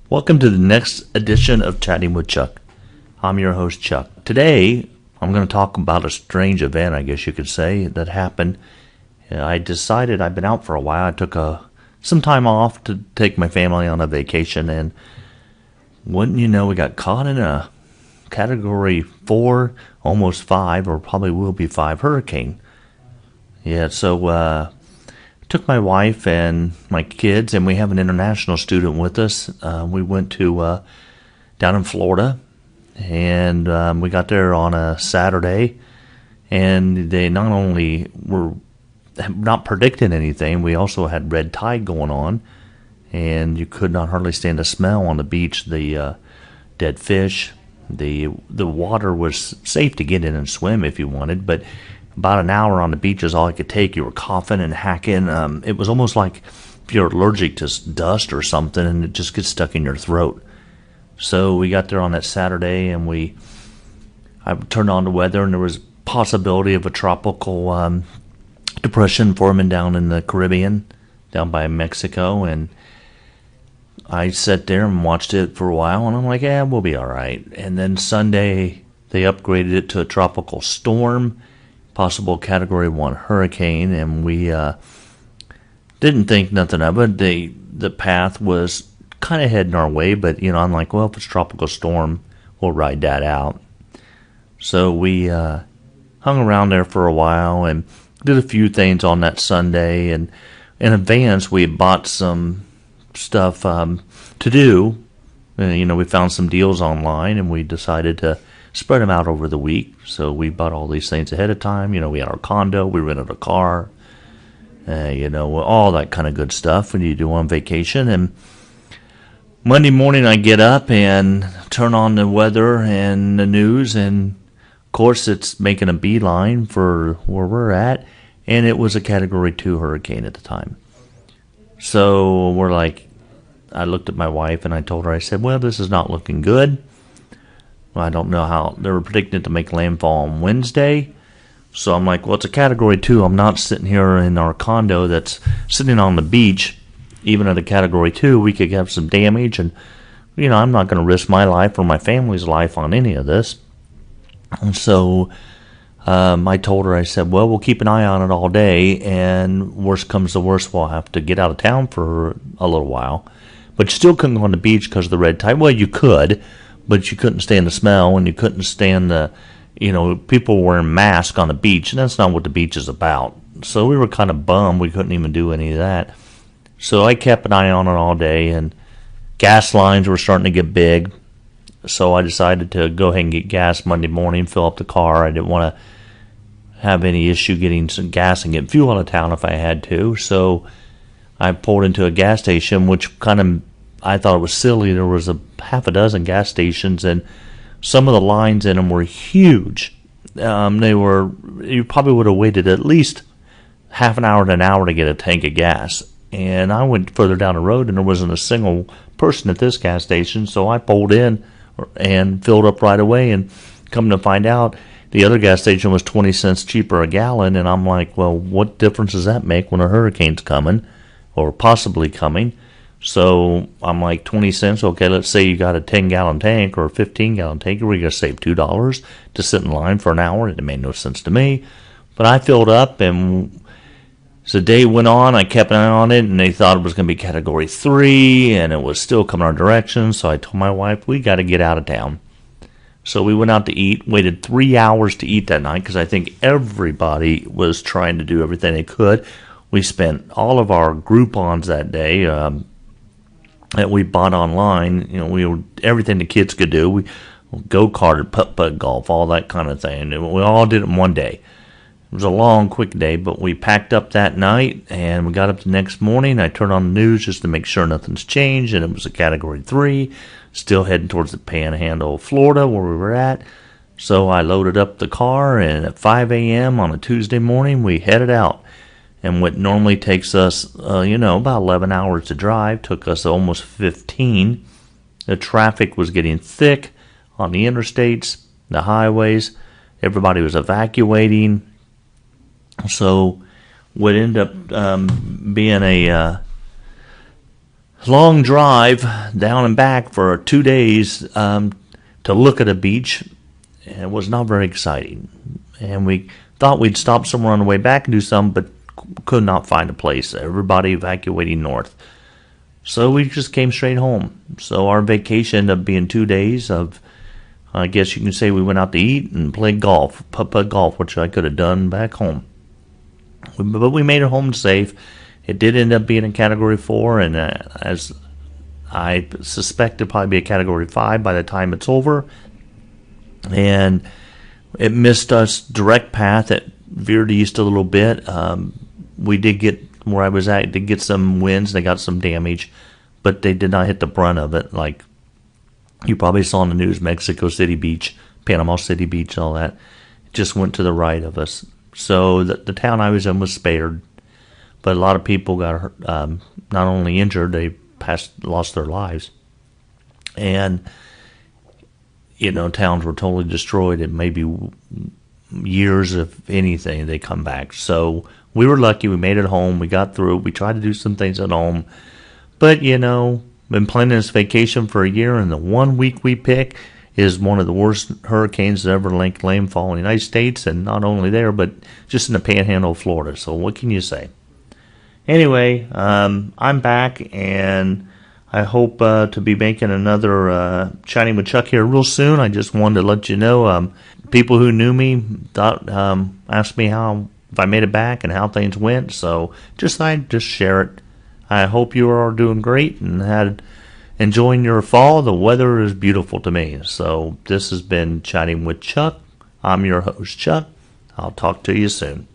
Welcome to the next edition of Chatting with Chuck. I'm your host, Chuck. Today, I'm going to talk about a strange event, I guess you could say, that happened. I decided I've been out for a while. I took some time off to take my family on a vacation, and wouldn't you know, we got caught in a Category 4, almost 5, or probably will be 5 hurricane. So took my wife and my kids, and we have an international student with us. We went to down in Florida, and we got there on a Saturday, and they not only were not predicting anything, we also had red tide going on, and you could not hardly stand the smell on the beach, the dead fish. The water was safe to get in and swim if you wanted, but about an hour on the beach is all I could take. You were coughing and hacking. It was almost like if you're allergic to dust or something and it just gets stuck in your throat. So we got there on that Saturday, and I turned on the weather, and there was possibility of a tropical depression forming down in the Caribbean, down by Mexico, and I sat there and watched it for a while, and I'm like, we'll be all right. And then Sunday, they upgraded it to a tropical storm, possible Category 1 hurricane, and we didn't think nothing of it. The path was kind of heading our way, but, I'm like, well, if it's a tropical storm, we'll ride that out. So we hung around there for a while and did a few things on that Sunday, and in advance, we had bought some stuff to do. We found some deals online, and we decided to spread them out over the week. So we bought all these things ahead of time. We had our condo, we rented a car, all that kind of good stuff when you do on vacation. And Monday morning I get up and turn on the weather and the news, and of course it's making a beeline for where we're at, and it was a Category 2 hurricane at the time. So we're like, I looked at my wife and I told her, I said, well, this is not looking good. I don't know how. They were predicting to make landfall on Wednesday. So I'm like, well, it's a Category 2. I'm not sitting here in our condo that's sitting on the beach. Even at a Category 2, we could have some damage. And, I'm not going to risk my life or my family's life on any of this. And so I told her, I said, well, we'll keep an eye on it all day. And worst comes to worst, we'll have to get out of town for a little while. But you still couldn't go on the beach because of the red tide. Well, you could, but you couldn't stand the smell, and you couldn't stand the, people wearing masks on the beach, and that's not what the beach is about. So we were kind of bummed we couldn't even do any of that. So I kept an eye on it all day, and gas lines were starting to get big. So I decided to go ahead and get gas Monday morning, fill up the car. I didn't want to have any issue getting some gas and get fuel out of town if I had to. So I pulled into a gas station, which I thought it was silly. There was a half a dozen gas stations, and some of the lines in them were huge. You probably would have waited at least half an hour to an hour to get a tank of gas. And I went further down the road, and there wasn't a single person at this gas station, so I pulled in and filled up right away, and come to find out, the other gas station was 20 cents cheaper a gallon, and I'm like, well, what difference does that make when a hurricane's coming, or possibly coming? So I'm like, 20 cents, okay, let's say you got a 10-gallon tank or a 15-gallon tank, we're going to save $2 to sit in line for an hour. It made no sense to me. But I filled up, and as the day went on, I kept an eye on it, and they thought it was going to be Category 3, and it was still coming our direction. So I told my wife, we got to get out of town. So we went out to eat, waited 3 hours to eat that night, because I think everybody was trying to do everything they could. We spent all of our Groupons that day, that we bought online. Everything the kids could do. We go-karted, putt-putt golf, all that kind of thing. We all did it in one day. It was a long, quick day, but we packed up that night, and we got up the next morning. I turned on the news just to make sure nothing's changed, and it was a Category 3, still heading towards the Panhandle of Florida where we were at. So I loaded up the car, and at 5 a.m. on a Tuesday morning, we headed out. And what normally takes us, about 11 hours to drive, took us almost 15. The traffic was getting thick on the interstates, the highways. Everybody was evacuating. So what ended up being a long drive down and back for 2 days to look at a beach. And it was not very exciting. And we thought we'd stop somewhere on the way back and do something, but could not find a place. Everybody evacuating north. So we just came straight home. So our vacation ended up being 2 days of, I guess you can say we went out to eat and played golf, putt-putt golf, which I could have done back home. But we made it home safe. It did end up being a Category 4, and as I suspect it'll probably be a Category 5 by the time it's over. And it missed us direct path. It veered east a little bit. We did get, where I was at, did get some winds. They got some damage, but they did not hit the brunt of it. Like you probably saw in the news, Mexico City Beach, Panama City Beach, all that. It just went to the right of us. So the town I was in was spared. But a lot of people got hurt, not only injured, they lost their lives. And, towns were totally destroyed in maybe years, if anything, they come back. So we were lucky. We made it home. We got through. We tried to do some things at home. But, been planning this vacation for a year, and the 1 week we pick is one of the worst hurricanes that ever laid landfall in the United States, and not only there, but just in the panhandle of Florida. So what can you say? Anyway, I'm back, and I hope to be making another Chatting with Chuck here real soon. I just wanted to let you know, people who knew me asked me if I made it back and how things went. So I'd just share it. I hope you are all doing great and enjoying your fall. The weather is beautiful to me. So this has been Chatting with Chuck. I'm your host, Chuck. I'll talk to you soon.